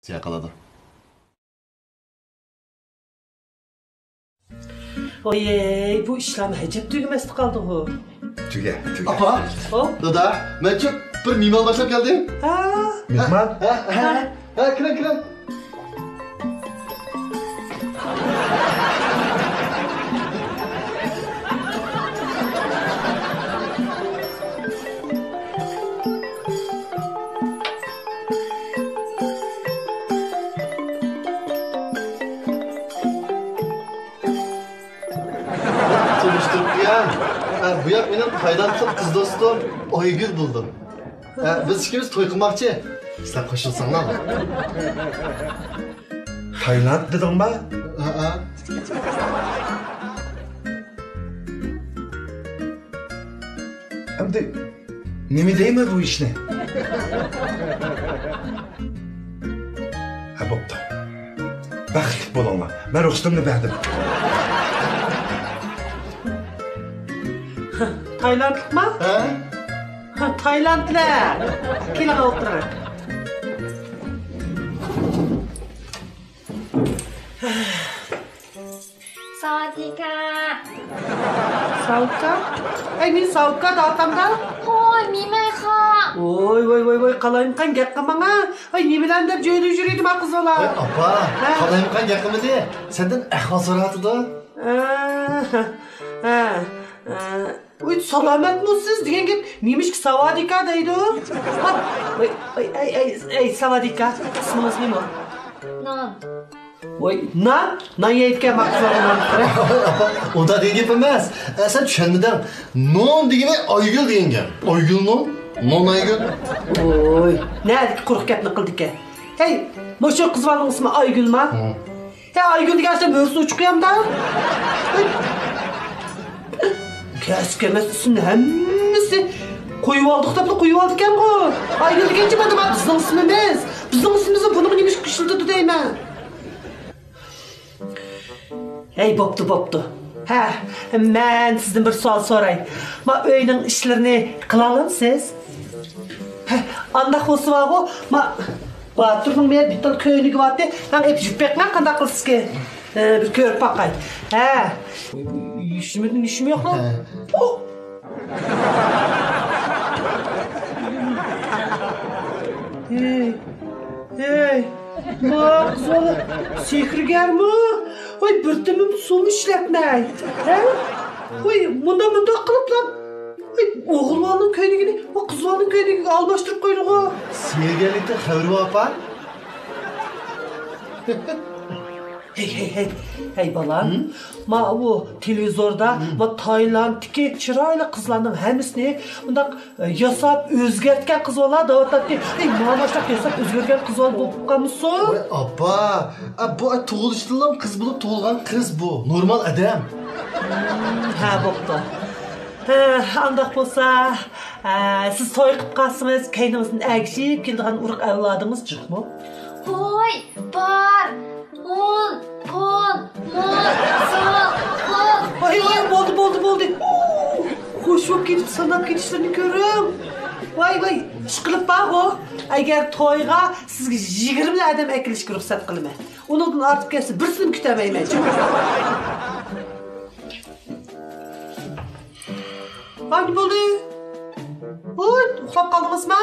yakaladı. Oy, bu işlem hecep tügümesi kaldı bu. Tüge. Apa? Dada, ben çok bir mimal başlap geldim. Ha? Mehman. Kiran. Bu yak benim Taylandlı kız dostum Oygül buldum. Biz ikimiz toy kılmakçı. Sen koşulsan lan. Tayland dedin mi? Hem de nemi değil mi bu iş ne? Ha boptu. Baxtlik bolanglar. Ben ruxsatimni berdim. Taylandlık mı? Taylandlı. Kelin oturun. Sawadika. Savukka? Men savukka dağıtamda. Hoy, mimay ha. Oy, kalayım kan gek kımana. Ay, ne bilen de cöydü jürüydüm ha kız ola. Apa, kalayım kan yakımı diye. Senden ahval soratı da. Oy, salamet musunuz diyen gibi neymiş ki Savadika deydi o? Ay, Savadika. İsminiz ne mi o? Non. Oy, nan yeyitken maksalarından. Apa, o da diyen gibi emez. Sen düşenmeden non diyene Aygül diyen gibi. Aygül non? Non Aygül. Oy, ne edik kuruk gepni kıldık ki? Hey, boşu kız varlığın ismi Aygül ma? Hey, Aygül diyen mörüsü uçukuyam da. Keskemez üstünde hemmisi koyup aldık da bile koyup aldık ya bu. Aygül diyen gibi adam bizden ismimiz. Bizden ismimizi bunu neymiş kışıldı deyme. Hey, boptu. Ben sizden bir sual sorayım. Ma öyünün işlerini kılalım siz. Andak olsa var o. Ma Batır'ın bir bital köyünü vardı. Ben hep jüpekmen kandak kılsız ki. Bir körüp bakayım. İşim yok lan. Hey. Ma kız oğlu sehirger mi? Oy, bir tümüm su işletmey. Oy, bunda kılıp lan. Oy, oğulvanın köynüğünü, o kızvanın köynüğünü almıştırıp koyduk o. Seyirgelikte havru apa. Hey balam. Ma bu televizorda ma Tayland'daki çırayla kızlarning hemmisini bundak yasap özgertken kız ola da otatti. Hey, manaşlak yasap özgertken kız ol bulup kalmışsın. Oy, apa. Bu tuğuluştuğum kız bulup tuğulgan kız bu. Normal adam. Ha, boptu. Andak bolsa, siz toy qıp qalsınız, kaynınızın əgişib keldiğen uruk avladınız çık mı? Hoy, bar. Un, pon, mol, sol, kol. Ay, boldu. Hoş yok gidip sanat gidişlerini görüm. Vay, şıkılıp bak o. Eğer toyga sizge 20 adam ekilişki ruhsat kılma. Onundan artık gelsin, birisini kütemeyim ben. Hangi boldu? Oy, uxlap kaldınız mı?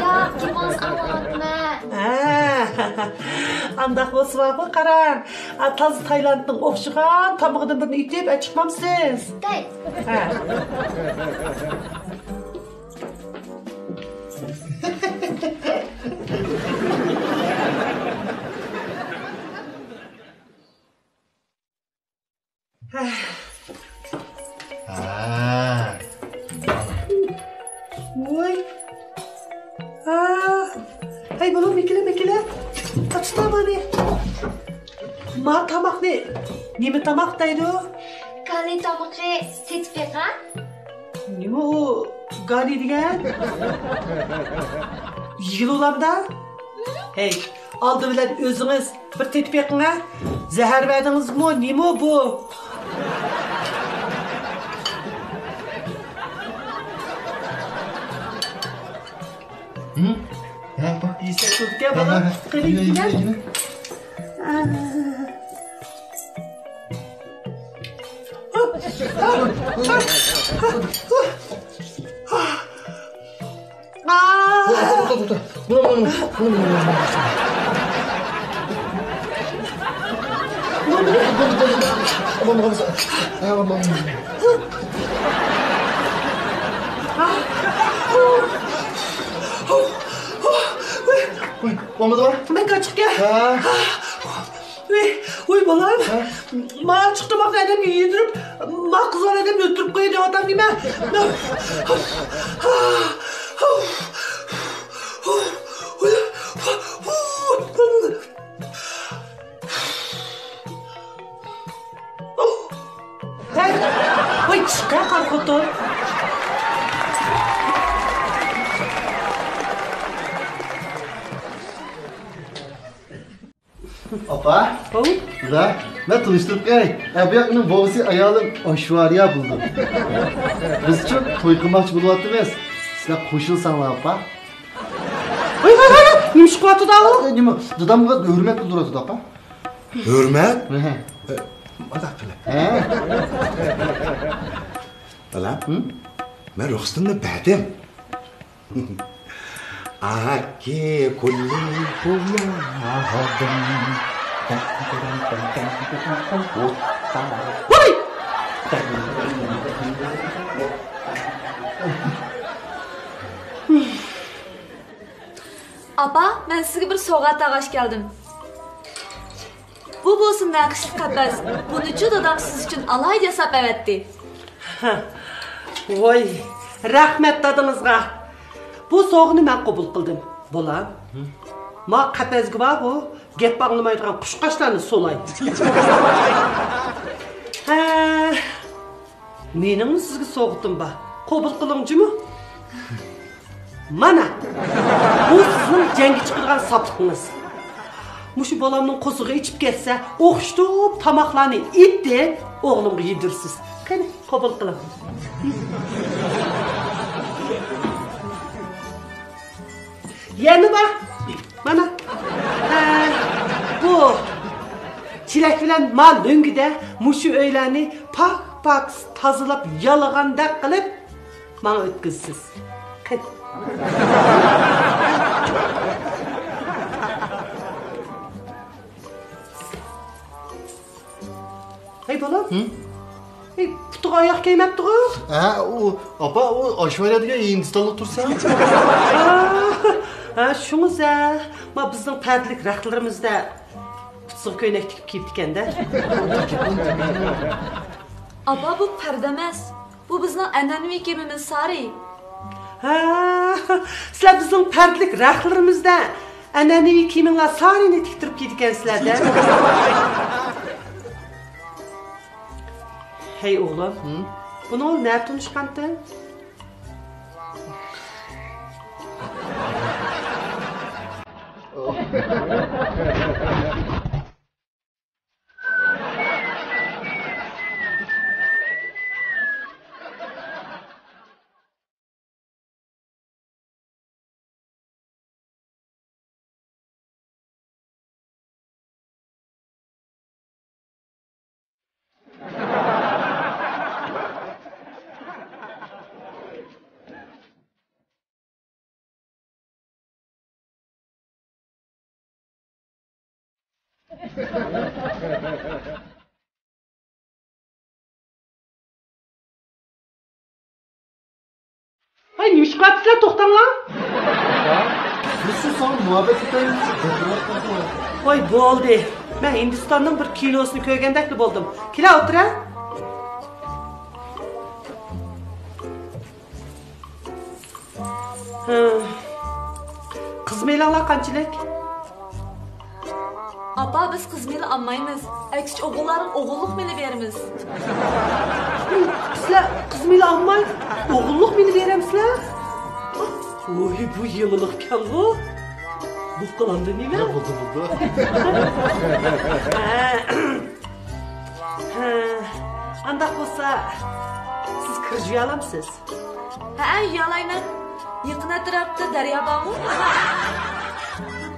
Ya, kimaz anlatma. Andaq bolsa var bu qaran. Taz Taylandның oxşıgan tamığından birini itip çıkmamsız. Dey. Oy. Hey, bunu mekile. Kaçta bana? Ma tamak ne? Nime tamak deydi o? Kali tamakı tetfeka. Nime o? Gani diyen? Yıl olanda? Hey, aldı bilen özünüz bir tetpekine zehir verdiniz mi? Nime bu? Ya bak Yiysen çocuk ya bana. Kıyın gel. Olmadı mı? Ben kaçık ya. Ha. Uy balam. Ma çıktı bak adamı yedirip ma kızlar adamı öttürüp koydu adam gibi. Uy çıkar kalkıttı. Opa. Da, ben tanıştırıp gel. Bu yakının babası ayağının aşvarıya buldu. Biz çok toy kılmak buluvatı biz. Sizler koşulsan lan opa. Nimş kuatı da o. Nima, dadam kadar hürmet bildiratı opa. Hürmet? Ada qilib. Balam, men ruxsatimni berdim. Ake kulli kulladim. Apa, ben sizga bir sovg'a taqash keldim. Bu bo'lsin naqshli qapaz. Buni dadam siz uchun alay jasab avatdi. Voy, rahmat dadingizga. Bu sovg'ani men qabul qildim. Bolam. Ma qapazga bor u, gap anglamaydigan qushqashlarni solay. Mening sizga sovg'atim bor. Qabul qilingchimi? Mana. Bu sizning jangga chiqadigan sapliqingiz. Muşu bolamning qo'zig'i ichib ketsa, o'xshitib tamoqlarni itdi, o'g'limga yedirsiz. Qani, qabul qiling. Yana bor. Mana. Bu chilak bilan mal döngüde muşu o'ylarni pak tozalab yalagandek qilib menga o'tkazsiz. Qani. Hey bolam. Hey, putuğa ayak giymepti o. Opa, o aşvarıya degan Hindistonlik tursa. Şunuz ma bizning pardlik raqtlarimizda putuq ko'ylak tikib kiyibdi-kanda. Apa, bu parda emas. Bu bizning an'anaviy kiyimimiz sari. Sizlar bizning pardlik raqtlarimizda an'anaviy kiyimlar sarini tiktirib kiydi-kansizlar-da. Hey oğlum, bunu nerede tanışkandı? Ay neymiş kaçsızlar toxtan lan? Biz son muhabbet etayım. Oy bo'ldi. Ben Hindistan'ın bir kilosunu ko'rgandek boldum. Kila o'tira. Qiz meylanlar qanchalik? Apa, biz qiz meli almaymiz. Aksiç o'g'illarning o'g'illik meli beramiz. Sizlar qiz meli almay, o'g'illik meli beramsizlar? Oy, bu yılılıkken bu. Bu kılandı nime? Buldu. Andak olsa siz kırcıya alamsınız. Ha, yalayman. Yaqin atrofda daryo bormi?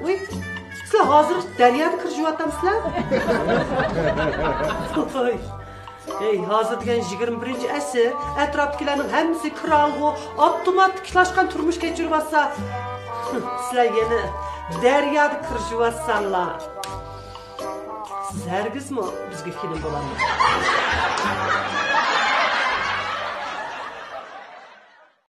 Uy, sizlar hozir daryoda kirib yuvatamsizlar? Voy. Ey, hozir degan 21-asr, atrofdagilarning hammasi kiralg'u, avtomatlashgan turmush kechiryapsa. Sizlar yana daryoda kirib yuvatsanlar. Siz hargizmi bizga kelin bo'lasiz?